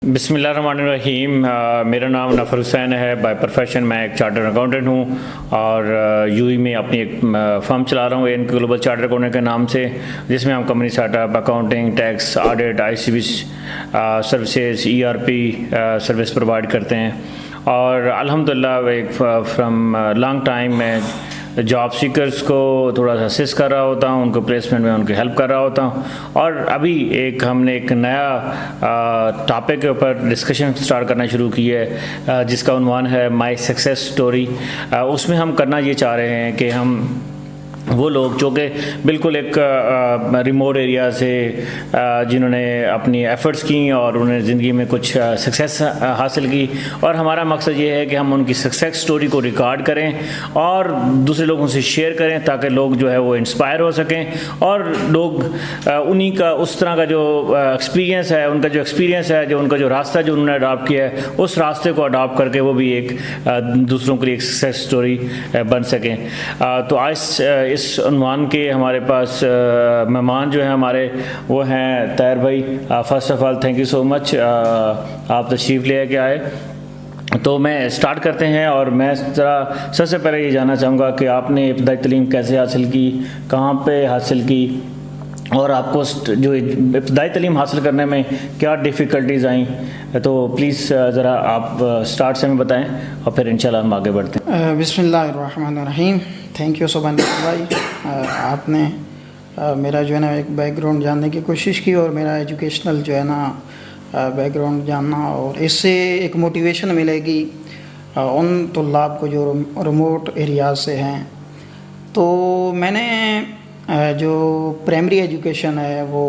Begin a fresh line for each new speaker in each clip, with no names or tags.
بسم اللہ الرحمن الرحیم۔ میرا نام نفر حسین ہے۔ بائی پروفیشن میں ایک چارٹر اکاؤنٹنٹ ہوں اور یو ای میں اپنی ایک فرم چلا رہا ہوں ان گلوبل چارٹر اکاؤنٹنٹ کے نام سے، جس میں ہم company set up, accounting, tax, audit, I C B services, E R P service provide کرتے ہیں۔ اور الحمدللہ ایک فرام لانگ ٹائم میں جاب سیکرز کو تھوڑا سا اسسٹ کر رہا ہوتا ہوں، ان کو پلیسمنٹ میں ان کی ہیلپ کر رہا ہوتا ہوں۔ اور ابھی ہم نے ایک نیا ٹاپک کے اوپر ڈسکشن سٹارٹ کرنا شروع کی ہے، جس کا عنوان ہے مائی سکسیس سٹوری۔ اس میں ہم کرنا یہ چاہ رہے ہیں کہ ہم وہ لوگ جو کہ بالکل ایک ریموٹ ایریا سے جنہوں نے اپنی ایفرٹس کی اور انہوں نے زندگی میں کچھ سکسیس حاصل کی، اور ہمارا مقصد یہ ہے کہ ہم ان کی سکسیس سٹوری کو ریکارڈ کریں اور دوسرے لوگوں سے شیئر کریں، تاکہ لوگ جو ہے وہ انسپائر ہو سکیں اور لوگ انہی کا اس طرح کا جو ایکسپیرینس ہے، ان کا جو ایکسپیرینس ہے، جو ان کا جو راستہ جو انہوں نے اڈاپٹ کیا ہے، اس راستے کو اڈاپٹ کر کے وہ بھی ایک دوسروں کے لیے ایک سکسیس سٹوری بن سکیں۔ تو آج اس عنوان کے ہمارے پاس مہمان جو ہیں ہمارے وہ ہیں طاہر بھائی۔ First of all thank you so much, آپ تشریف لے کے آئے۔ تو میں اسٹارٹ کرتے ہیں، اور میں ذرا سب سے پہلے یہ جاننا چاہوں گا کہ آپ نے ابتدائی تعلیم کیسے حاصل کی، کہاں پہ حاصل کی، اور آپ کو جو ابتدائی تعلیم حاصل کرنے میں کیا ڈیفیکلٹیز آئیں۔ تو پلیز ذرا آپ اسٹارٹ سے ہمیں بتائیں اور پھر انشاءاللہ ہم آگے بڑھتے ہیں۔
بسم اللہ الرحمن الرحیم۔ تھینک یو سبحان بھائی، آپ نے میرا جو ہے نا ایک بیک گراؤنڈ جاننے کی کوشش کی اور میرا ایجوکیشنل جو ہے نا بیک گراؤنڈ جاننا، اور اس سے ایک موٹیویشن ملے گی ان طلاب کو جو ریموٹ ایریاز سے ہیں۔ تو میں نے جو پرائمری ایجوکیشن ہے وہ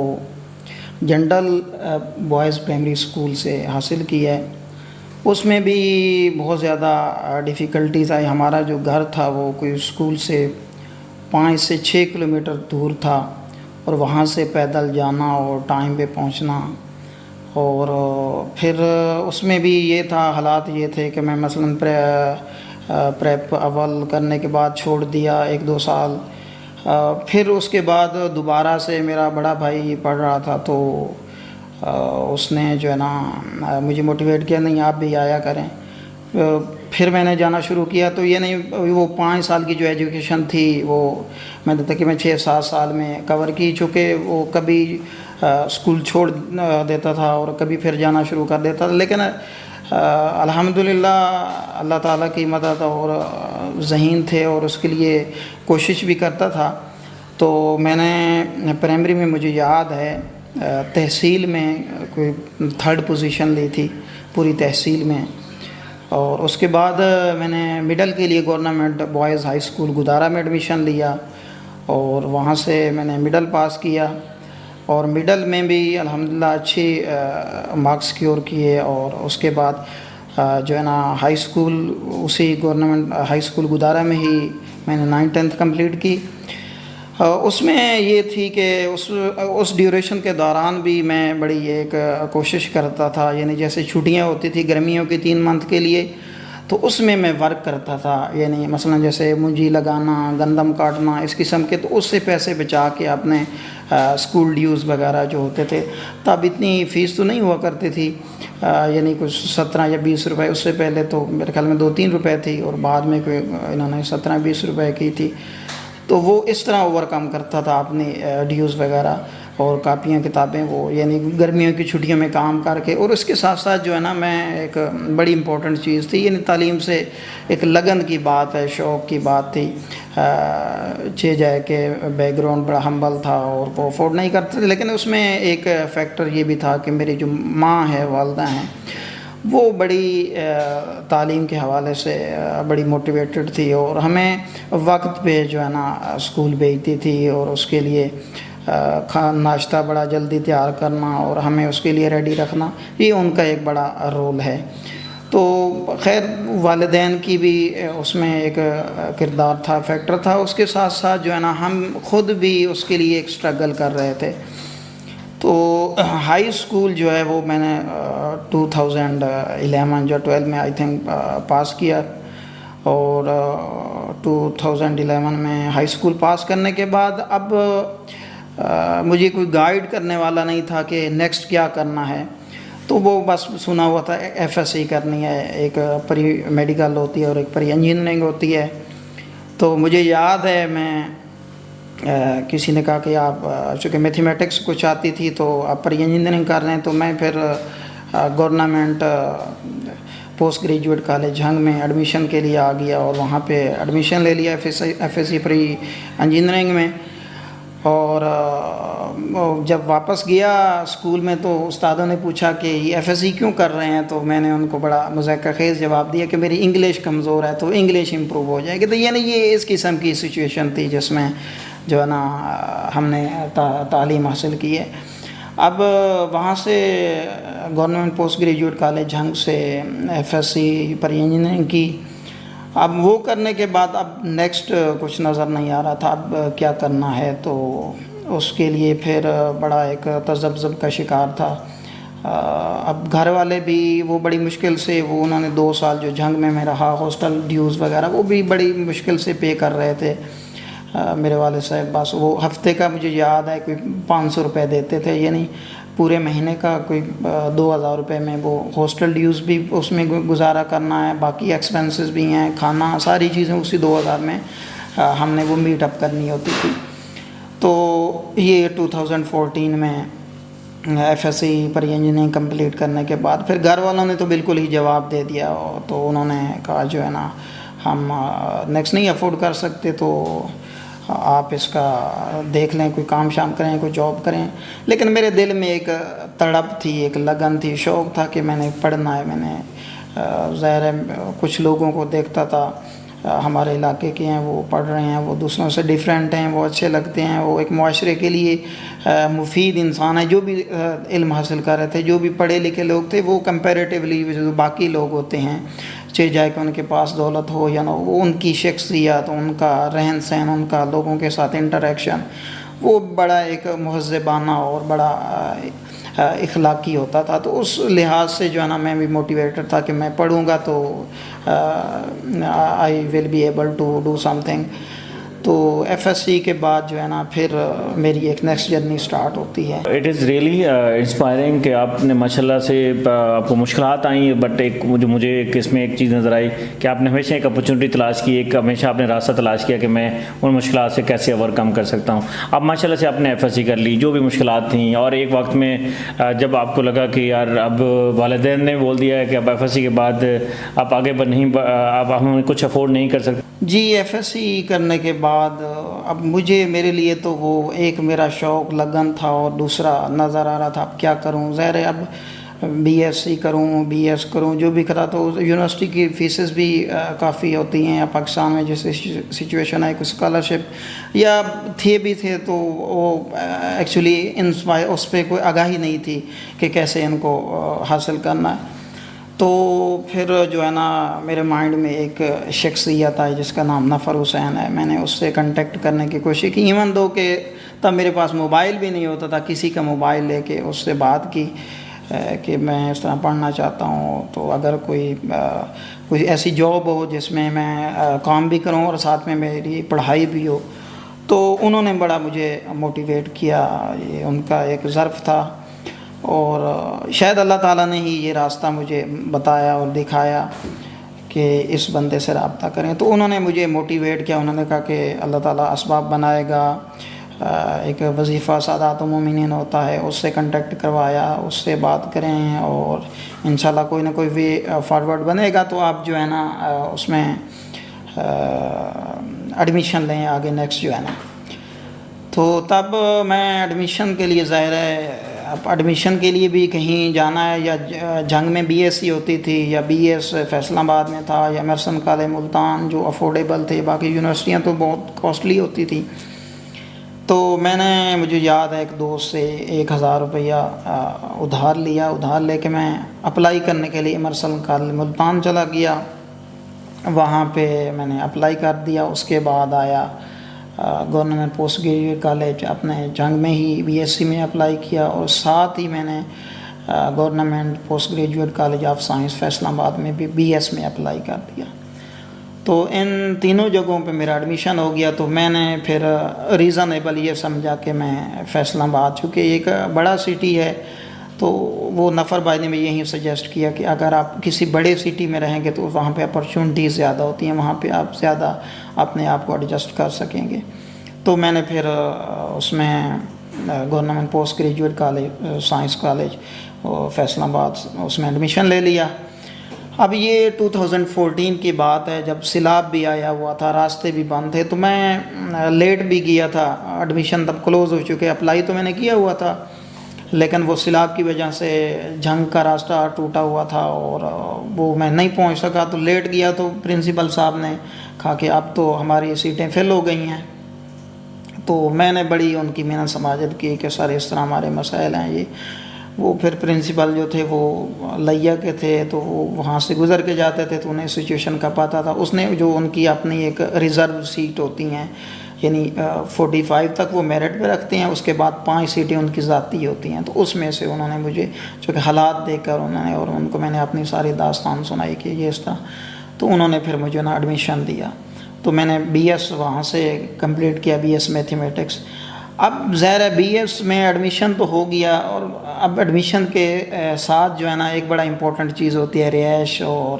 جنرل بوائز پرائمری اسکول سے حاصل کی ہے۔ اس میں بھی بہت زیادہ ڈیفیکلٹیز آئی۔ ہمارا جو گھر تھا وہ کوئی اسکول سے 5 سے 6 کلومیٹر دور تھا، اور وہاں سے پیدل جانا اور ٹائم پہ پہنچنا، اور پھر اس میں بھی یہ تھا، حالات یہ تھے کہ میں مثلاً پریپ اول کرنے کے بعد چھوڑ دیا 1-2 سال، پھر اس کے بعد دوبارہ سے میرا بڑا بھائی پڑھ رہا تھا، تو اس نے جو ہے نا مجھے موٹیویٹ کیا، نہیں آپ بھی آیا کریں۔ پھر میں نے جانا شروع کیا۔ تو یہ نہیں، وہ 5 سال کی جو ایجوکیشن تھی وہ میں تقریباً 6-7 سال میں کور کی، چونکہ وہ کبھی اسکول چھوڑ دیتا تھا اور کبھی پھر جانا شروع کر دیتا تھا، لیکن الحمدللہ اللہ تعالیٰ کی مدد اور ذہین تھے اور اس کے لیے کوشش بھی کرتا تھا۔ تو میں نے پرائمری میں مجھے یاد ہے تحصیل میں کوئی 3rd پوزیشن لی تھی پوری تحصیل میں، اور اس کے بعد میں نے مڈل کے لیے گورنمنٹ بوائز ہائی اسکول گدارا میں ایڈمیشن لیا، اور وہاں سے میں نے مڈل پاس کیا، اور مڈل میں بھی الحمدللہ اچھی مارکس سکیور کیے، اور اس کے بعد جو ہے نا ہائی اسکول اسی گورنمنٹ ہائی اسکول گدارا میں ہی میں نے 9th-10th کمپلیٹ کی۔ اس میں یہ تھی کہ اس ڈیوریشن کے دوران بھی میں بڑی ایک کوشش کرتا تھا، یعنی جیسے چھٹیاں ہوتی تھی گرمیوں کی 3 منتھ کے لیے، تو اس میں ورک کرتا تھا، یعنی مثلا جیسے منجی لگانا، گندم کاٹنا، اس قسم کے، تو اس سے پیسے بچا کے اپنے اسکول ڈیوز وغیرہ جو ہوتے تھے، تب اتنی فیس تو نہیں ہوا کرتی تھی، یعنی کچھ 17 یا 20 روپے، اس سے پہلے تو میرے خیال میں 2-3 روپے تھی، اور بعد میں کوئی انہوں نے 17-20 روپے کی تھی۔ تو وہ اس طرح اوور کم کرتا تھا اپنی ڈیوز وغیرہ اور کاپیاں کتابیں، وہ یعنی گرمیوں کی چھٹیوں میں کام کر کے، اور اس کے ساتھ ساتھ جو ہے نا میں ایک بڑی امپورٹنٹ چیز تھی، یعنی تعلیم سے ایک لگن کی بات ہے، شوق کی بات تھی، جائے کہ بیک گراؤنڈ بڑا ہمبل تھا اور وہ افورڈ نہیں کرتے تھے، لیکن اس میں ایک فیکٹر یہ بھی تھا کہ میری جو ماں ہے، والدہ ہیں، وہ بڑی تعلیم کے حوالے سے بڑی موٹیویٹڈ تھی، اور ہمیں وقت پہ جو ہے نا اسکول بھیجتی تھی، اور اس کے لیے ناشتہ بڑا جلدی تیار کرنا اور ہمیں اس کے لیے ریڈی رکھنا، یہ ان کا ایک بڑا رول ہے۔ تو خیر والدین کی بھی اس میں ایک کردار تھا، فیکٹر تھا، اس کے ساتھ ساتھ جو ہے نا ہم خود بھی اس کے لیے ایک اسٹرگل کر رہے تھے۔ تو ہائی اسکول جو ہے وہ میں نے 2011 یا 12 میں آئی تھنک پاس کیا، اور 2011 میں ہائی اسکول پاس کرنے کے بعد اب مجھے کوئی گائیڈ کرنے والا نہیں تھا کہ نیکسٹ کیا کرنا ہے، تو وہ بس سنا ہوا تھا FSC کرنی ہے، ایک پری میڈیکل ہوتی ہے اور ایک پری انجینئرنگ ہوتی ہے. تو مجھے یاد ہے میں کسی نے کہا کہ آپ چونکہ میتھمیٹکس کچھ آتی تھی تو آپ پری انجینئرنگ کر رہے ہیں، تو میں پھر government post graduate college Jhang میں ایڈمیشن کے لیے آ گیا اور وہاں پہ ایڈمیشن لے لیا FSC پری انجینئرنگ میں. اور جب واپس گیا اسکول میں تو استادوں نے پوچھا کہ یہ FSC کیوں کر رہے ہیں، تو میں نے ان کو بڑا مضحکہ خیز جواب دیا کہ میری انگلش کمزور ہے تو انگلش امپروو ہو جائے گی. تو یعنی یہ اس قسم کی سچویشن تھی جس میں جو ہے نا ہم نے تعلیم حاصل کی ہے. اب وہاں سے government post graduate college Jhang سے FSC پری انجینئرنگ کی. اب وہ کرنے کے بعد اب نیکسٹ کچھ نظر نہیں آ رہا تھا اب کیا کرنا ہے، تو اس کے لیے پھر بڑا ایک تذبذب کا شکار تھا. اب گھر والے بھی وہ بڑی مشکل سے انہوں نے 2 سال جو جھنگ میں رہا، ہاسٹل ڈیوز وغیرہ وہ بھی بڑی مشکل سے پے کر رہے تھے. میرے والد صاحب بس وہ ہفتے کا مجھے یاد ہے کوئی 500 روپے دیتے تھے، یعنی پورے مہینے کا کوئی 2000 روپے میں وہ ہاسٹل ڈیوز بھی اس میں گزارا کرنا ہے، باقی ایکسپنسز بھی ہیں، کھانا ساری چیزیں اسی 2000 میں ہم نے وہ میٹ اپ کرنی ہوتی تھی. تو یہ 2014 میں FSC پری انجینئرنگ کمپلیٹ کرنے کے بعد پھر گھر والوں نے تو بالکل ہی جواب دے دیا. تو انہوں نے کہا جو ہے نا ہم نیکسٹ نہیں افورڈ کر سکتے، تو آپ اس کا دیکھ لیں، کوئی کام شام کریں، کوئی جاب کریں. لیکن میرے دل میں ایک تڑپ تھی، ایک لگن تھی، شوق تھا کہ میں نے پڑھنا ہے. میں نے ظاہر ہے کچھ لوگوں کو دیکھتا تھا ہمارے علاقے کے ہیں، وہ پڑھ رہے ہیں، وہ دوسروں سے ڈیفرنٹ ہیں، وہ اچھے لگتے ہیں، وہ ایک معاشرے کے لیے مفید انسان ہے. جو بھی علم حاصل کر رہے تھے، جو بھی پڑھے لکھے لوگ تھے، وہ کمپیریٹیولی جو باقی لوگ ہوتے ہیں، چاہے کہ ان کے پاس دولت ہو یا نہ ہو، وہ ان کی شخصیت، ان کا رہن سہن، ان کا لوگوں کے ساتھ انٹریکشن وہ بڑا ایک مہذبانہ اور بڑا اخلاقی ہوتا تھا. تو اس لحاظ سے جو ہے نا میں بھی موٹیویٹڈ تھا کہ میں پڑھوں گا تو I will be able to do something. تو FSC کے بعد جو ہے نا پھر میری ایک نیکسٹ جرنی سٹارٹ ہوتی ہے.
اٹ از ریئلی انسپائرنگ کہ آپ نے ماشاء اللہ سے آپ کو مشکلات آئیں، بٹ ایک مجھے اس میں ایک چیز نظر آئی کہ آپ نے ہمیشہ ایک اپرچونیٹی تلاش کی، ایک ہمیشہ آپ نے راستہ تلاش کیا کہ میں ان مشکلات سے کیسے اوور کم کر سکتا ہوں. اب ماشاء اللہ سے آپ نے FSC کر لی، جو بھی مشکلات تھیں، اور ایک وقت میں جب آپ کو لگا کہ یار اب والدین نے بول دیا ہے کہ اب FSC کے بعد آپ آگے نہیں، آپ ہم کچھ افورڈ نہیں کر سکتے.
جی FSC کرنے کے بعد اب میرے لیے تو وہ ایک میرا شوق لگن تھا اور دوسرا نظر آ رہا تھا اب کیا کروں. ظاہر ہے اب BSc کروں، BS کروں، جو بھی کرا تو یونیورسٹی کی فیسز بھی کافی ہوتی ہیں. پاکستان میں جیسے سچویشن ہے، کوئی اسکالرشپ یا تھے تو وہ ایکچولی اس پہ کوئی آگاہی نہیں تھی کہ کیسے ان کو حاصل کرنا ہے. تو پھر جو ہے نا میرے مائنڈ میں ایک شخصیت آئی جس کا نام نفر حسین ہے. میں نے اس سے کنٹیکٹ کرنے کی کوشش کی، ایون دو کہ تب میرے پاس موبائل بھی نہیں ہوتا تھا. کسی کا موبائل لے کے اس سے بات کی کہ میں اس طرح پڑھنا چاہتا ہوں، تو اگر کوئی ایسی جاب ہو جس میں میں کام بھی کروں اور ساتھ میں میری پڑھائی بھی ہو. تو انہوں نے بڑا مجھے موٹیویٹ کیا، یہ ان کا ایک ظرف تھا اور شاید اللہ تعالیٰ نے ہی یہ راستہ مجھے بتایا اور دکھایا کہ اس بندے سے رابطہ کریں. تو انہوں نے مجھے موٹیویٹ کیا، انہوں نے کہا کہ اللہ تعالیٰ اسباب بنائے گا. ایک وظیفہ سادات المومنین ہوتا ہے، اس سے کنٹیکٹ کروایا، اس سے بات کریں اور انشاءاللہ کوئی نہ کوئی وے فارورڈ بنے گا تو آپ جو ہے نا اس میں ایڈمیشن لیں آگے نیکسٹ جو ہے نا. تو تب میں ایڈمیشن کے لیے ظاہر ہے اب ایڈمیشن کے لیے بھی کہیں جانا ہے، یا جھنگ میں BSc ہوتی تھی یا BS فیصل آباد میں تھا یا ایمرسن کالج ملتان جو افورڈیبل تھے، باقی یونیورسٹیاں تو بہت کاسٹلی ہوتی تھی. تو مجھے یاد ہے ایک دوست سے 1000 روپیہ ادھار لیا، ادھار لے کے میں اپلائی کرنے کے لیے ایمرسن کالج ملتان چلا گیا. وہاں پہ میں نے اپلائی کر دیا. اس کے بعد آیا گورنمنٹ پوسٹ گریجویٹ کالج اپنے جنگ میں ہی BSc میں اپلائی کیا، اور ساتھ ہی میں نے government post graduate college of science Faisal آباد میں بھی BS میں اپلائی کر دیا. تو ان تینوں جگہوں پہ میرا ایڈمیشن ہو گیا. تو میں نے پھر ریزنیبل یہ سمجھا کہ میں فیصل آباد، چونکہ ایک بڑا سٹی ہے تو وہ نفر بھائی نے بھی یہی سجیسٹ کیا کہ اگر آپ کسی بڑے سٹی میں رہیں گے تو وہاں پہ اپرچونٹیز زیادہ ہوتی ہیں، وہاں پہ آپ زیادہ اپنے آپ کو ایڈجسٹ کر سکیں گے۔ تو میں نے پھر اس میں government post graduate college science college Faisal آباد اس میں ایڈمیشن لے لیا۔ اب یہ 2014 کی بات ہے، جب سیلاب بھی آیا ہوا تھا، راستے بھی بند تھے، تو میں لیٹ بھی گیا تھا، ایڈمیشن تب کلوز ہو چکے، اپلائی تو میں نے کیا ہوا تھا، لیکن وہ سیلاب کی وجہ سے جھنگ کا راستہ ٹوٹا ہوا تھا اور وہ میں نہیں پہنچ سکا، تو لیٹ گیا۔ تو پرنسپل صاحب نے کہا کہ اب تو ہماری سیٹیں فل ہو گئی ہیں۔ تو میں نے بڑی ان کی محنت سماجت کی کہ سر اس طرح ہمارے مسائل ہیں یہ۔ وہ پھر پرنسپل جو تھے وہ لیا کے تھے، تو وہ وہاں سے گزر کے جاتے تھے، تو انہیں سچویشن کا پتہ تھا۔ اس نے جو ان کی اپنی ایک ریزرو سیٹ ہوتی ہیں، یعنی 45 تک وہ میرٹ پہ رکھتے ہیں، اس کے بعد 5 سیٹیں ان کی ذاتی ہوتی ہیں، تو اس میں سے انہوں نے مجھے چونکہ حالات دیکھ کر انہوں نے، اور ان کو میں نے اپنی ساری داستان سنائی کہ یہ اس طرح، تو انہوں نے پھر مجھے ایڈمیشن دیا۔ تو میں نے بی ایس وہاں سے کمپلیٹ کیا، بی ایس میتھمیٹکس۔ اب ظاہر ہے بی ایس میں ایڈمیشن تو ہو گیا، اور اب ایڈمیشن کے ساتھ جو ہے نا ایک بڑا امپورٹنٹ چیز ہوتی ہے رہائش، اور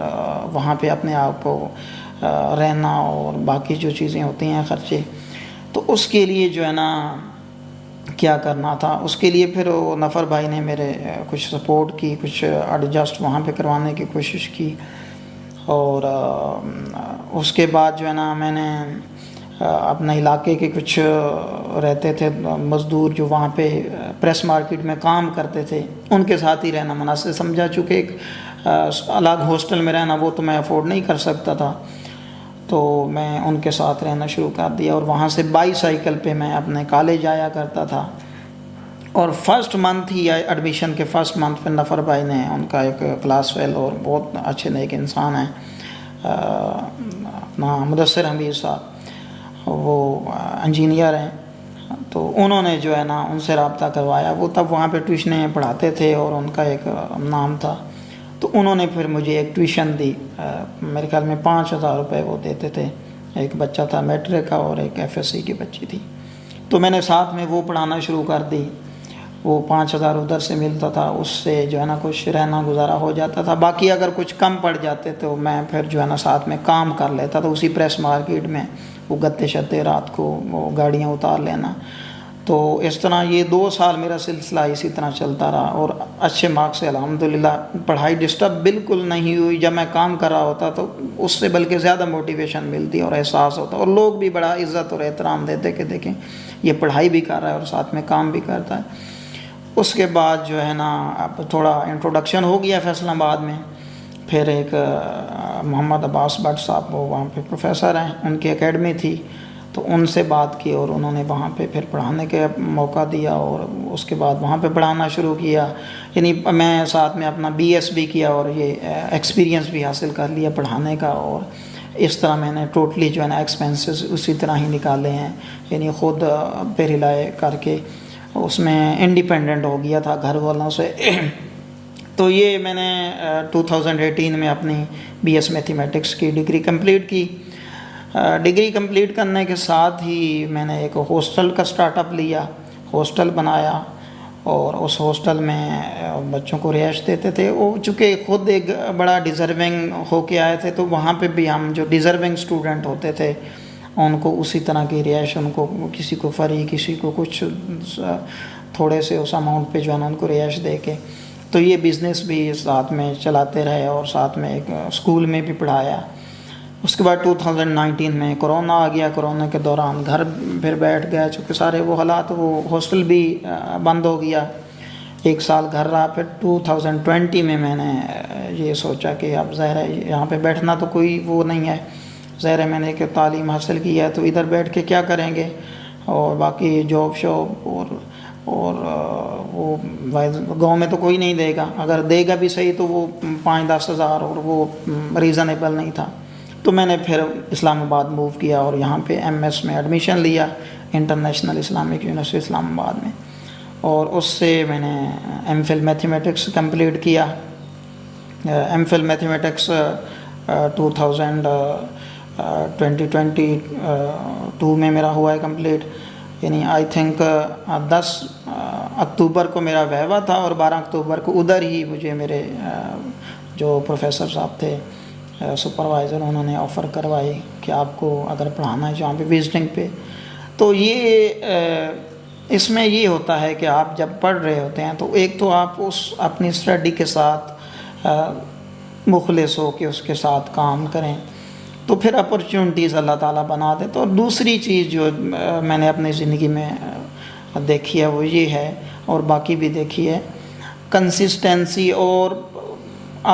وہاں پہ اپنے آپ کو رہنا اور باقی جو چیزیں ہوتی ہیں خرچے۔ تو اس کے لیے جو ہے نا کیا کرنا تھا، اس کے لیے پھر وہ نفر بھائی نے میرے کچھ سپورٹ کی، کچھ ایڈجسٹ وہاں پہ کروانے کی کوشش کی، اور اس کے بعد جو ہے نا میں نے اپنے علاقے کے کچھ رہتے تھے مزدور جو وہاں پہ پریس مارکیٹ میں کام کرتے تھے، ان کے ساتھ ہی رہنا مناسب سمجھا، چونکہ ایک الگ ہاسٹل میں رہنا وہ تو میں افورڈ نہیں کر سکتا تھا، تو میں ان کے ساتھ رہنا شروع کر دیا، اور وہاں سے بائی سائیکل پہ میں اپنے کالج آیا کرتا تھا۔ اور فرسٹ منتھ ہی ایڈمیشن کے فرسٹ منتھ پہ نفر بھائی نے، ان کا ایک کلاس فیل اور بہت اچھے نیک انسان ہیں، اپنا مدثر حمید صاحب، وہ انجینئر ہیں، تو انہوں نے جو ہے نا ان سے رابطہ کروایا۔ وہ تب وہاں پہ ٹیوشنیں پڑھاتے تھے اور ان کا ایک نام تھا، تو انہوں نے پھر مجھے ایک ٹیوشن دی، میرے خیال میں 5,000 روپے وہ دیتے تھے۔ ایک بچہ تھا میٹرک کا اور ایک ایف ایس سی کی بچی تھی، تو میں نے ساتھ میں وہ پڑھانا شروع کر دی۔ وہ 5,000 ادھر سے ملتا تھا، اس سے جو ہے نا کچھ رہنا گزارا ہو جاتا تھا۔ باقی اگر کچھ کم پڑ جاتے تو میں پھر جو ہے نا ساتھ میں کام کر لیتا تھا اسی پریس مارکیٹ میں، وہ گتے شتے رات کو وہ گاڑیاں اتار لینا۔ تو اس طرح یہ 2 سال میرا سلسلہ اسی طرح چلتا رہا، اور اچھے مارکس سے الحمدللہ پڑھائی ڈسٹرب بالکل نہیں ہوئی۔ جب میں کام کر رہا ہوتا تو اس سے بلکہ زیادہ موٹیویشن ملتی اور احساس ہوتا، اور لوگ بھی بڑا عزت اور احترام دیتے کہ دیکھیں یہ پڑھائی بھی کر رہا ہے اور ساتھ میں کام بھی کرتا ہے۔ اس کے بعد جو ہے نا اب تھوڑا انٹروڈکشن ہو گیا فیصل آباد میں۔ پھر ایک محمد عباس بٹ صاحب، وہ وہاں پہ پروفیسر ہیں، ان کی اکیڈمی تھی، تو ان سے بات کی اور انہوں نے وہاں پہ پھر پڑھانے کے موقع دیا، اور اس کے بعد وہاں پہ پڑھانا شروع کیا۔ یعنی میں ساتھ میں اپنا بی ایس بھی کیا اور یہ ایکسپیرینس بھی حاصل کر لیا پڑھانے کا، اور اس طرح میں نے ٹوٹلی جو ہے نا ایکسپینسز اسی طرح ہی نکالے ہیں، یعنی خود پہ رلائے کر کے اس میں انڈیپینڈنٹ ہو گیا تھا گھر والوں سے۔ تو یہ میں نے 2018 میں اپنی بی ایس میتھمیٹکس کی ڈگری کمپلیٹ کی۔ ڈگری کمپلیٹ کرنے کے ساتھ ہی میں نے ایک ہاسٹل کا سٹارٹ اپ لیا، ہاسٹل بنایا، اور اس ہاسٹل میں بچوں کو رہائش دیتے تھے۔ وہ چونکہ خود ایک بڑا ڈیزرونگ ہو کے آئے تھے، تو وہاں پہ بھی ہم جو ڈیزرونگ اسٹوڈنٹ ہوتے تھے ان کو اسی طرح کی رہائش، ان کو کسی کو فری، کسی کو کچھ تھوڑے سے اس اماؤنٹ پہ جو ہے نا ان کو رہائش دے کے، تو یہ بزنس بھی ساتھ میں چلاتے رہے، اور ساتھ میں ایک اسکول میں بھی پڑھایا۔ اس کے بعد 2019 میں کرونا آ گیا، کرونا کے دوران گھر پھر بیٹھ گیا، چونکہ سارے وہ حالات، وہ ہاسٹل بھی بند ہو گیا، 1 سال گھر رہا۔ پھر 2020 میں نے یہ سوچا کہ اب ظاہر ہے یہاں پہ بیٹھنا تو کوئی وہ نہیں ہے، ظاہر ہے میں نے کہ تعلیم حاصل کی ہے تو ادھر بیٹھ کے کیا کریں گے، اور باقی جاب شاپ اور وہ گاؤں میں تو کوئی نہیں دے گا، اگر دے گا بھی صحیح تو وہ 5-10 ہزار، اور وہ ریزنیبل نہیں تھا۔ تو میں نے پھر اسلام آباد موو کیا اور یہاں پہ ایم ایس میں ایڈمیشن لیا انٹرنیشنل اسلامک یونیورسٹی اسلام آباد میں، اور اس سے میں نے ایم فل میتھمیٹکس کمپلیٹ کیا۔ ایم فل میتھمیٹکس 2022 میں میرا ہوا ہے کمپلیٹ، یعنی آئی تھنک اکتوبر کو میرا ویوا تھا اور 12 اکتوبر کو ادھر ہی مجھے میرے جو پروفیسر صاحب تھے سپروائزر انہوں نے آفر کروائی کہ آپ کو اگر پڑھانا ہے جہاں پہ وزٹنگ پہ. تو یہ اس میں یہ ہوتا ہے کہ آپ جب پڑھ رہے ہوتے ہیں تو ایک تو آپ اس اپنی اسٹڈی کے ساتھ مخلص ہو کہ اس کے ساتھ کام کریں تو پھر اپرچونٹیز اللہ تعالیٰ بنا دیتے. اور دوسری چیز جو میں نے اپنی زندگی میں دیکھی ہے وہ یہ ہے اور باقی بھی دیکھی ہے کنسسٹنسی اور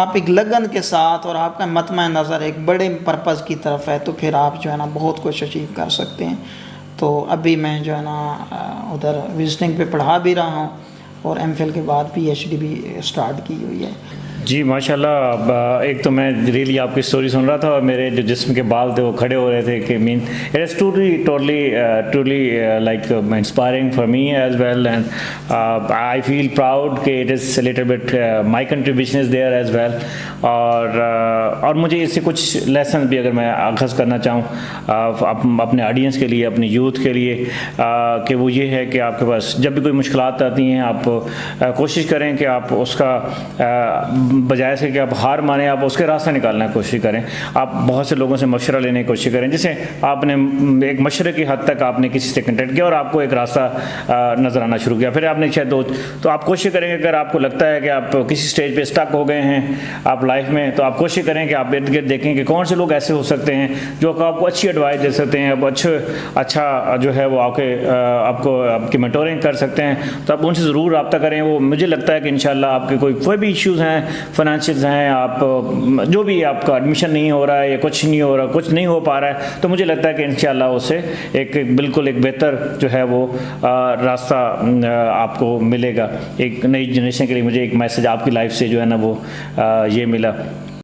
آپ ایک لگن کے ساتھ اور آپ کا مطمع نظر ایک بڑے پرپز کی طرف ہے تو پھر آپ جو ہے نا بہت کچھ اچیو کر سکتے ہیں. تو ابھی میں جو ہے نا ادھر وزٹنگ پہ پڑھا بھی رہا ہوں اور ایم فل کے بعد پی ایچ ڈی بھی اسٹارٹ کی ہوئی ہے.
جی ماشاء اللہ. ایک تو میں ریلی آپ کی اسٹوری سن رہا تھا اور میرے جو جسم کے بال تھے وہ کھڑے ہو رہے تھے کہ man it is totally like inspiring for me as well and I feel proud کہ it is little bit my contribution is there as well. اور مجھے اس سے کچھ لیسن بھی اگر میں اخذ کرنا چاہوں اپنے آڈینس کے لیے اپنی یوتھ کے لیے کہ وہ یہ ہے کہ آپ کے پاس جب بھی کوئی مشکلات آتی ہیں آپ کوشش کریں کہ آپ اس کا بجائے سے کہ آپ ہار مانیں آپ اس کے راستہ نکالنے کی کوشش کریں. آپ بہت سے لوگوں سے مشورہ لینے کی کوشش کریں جسے آپ نے ایک مشورے کی حد تک آپ نے کسی سے کنٹیکٹ کیا اور آپ کو ایک راستہ نظر آنا شروع کیا. پھر آپ نے شاید تو آپ کوشش کریں گے اگر آپ کو لگتا ہے کہ آپ کسی اسٹیج پہ اسٹک ہو گئے ہیں آپ لائف میں تو آپ کوشش کریں کہ آپ ارد گرد دیکھیں کہ کون سے لوگ ایسے ہو سکتے ہیں جو آپ کو اچھی ایڈوائس دے سکتے ہیں اب اچھا جو ہے وہ آپ کی مینٹورنگ کر سکتے ہیں. تو آپ ان سے ضرور رابطہ کریں. وہ مجھے لگتا ہے کہ انشاءاللہ آپ کے کوئی بھی ایشوز ہیں فائنینشیلز ہیں آپ جو بھی آپ کا ایڈمیشن نہیں ہو رہا ہے یا کچھ نہیں ہو رہا کچھ نہیں ہو پا رہا ہے تو مجھے لگتا ہے کہ انشاءاللہ اس سے ایک بالکل ایک بہتر جو ہے وہ راستہ آپ کو ملے گا. ایک نئی جنریشن کے لیے مجھے ایک میسج آپ کی لائف سے جو ہے نا وہ یہ ملا.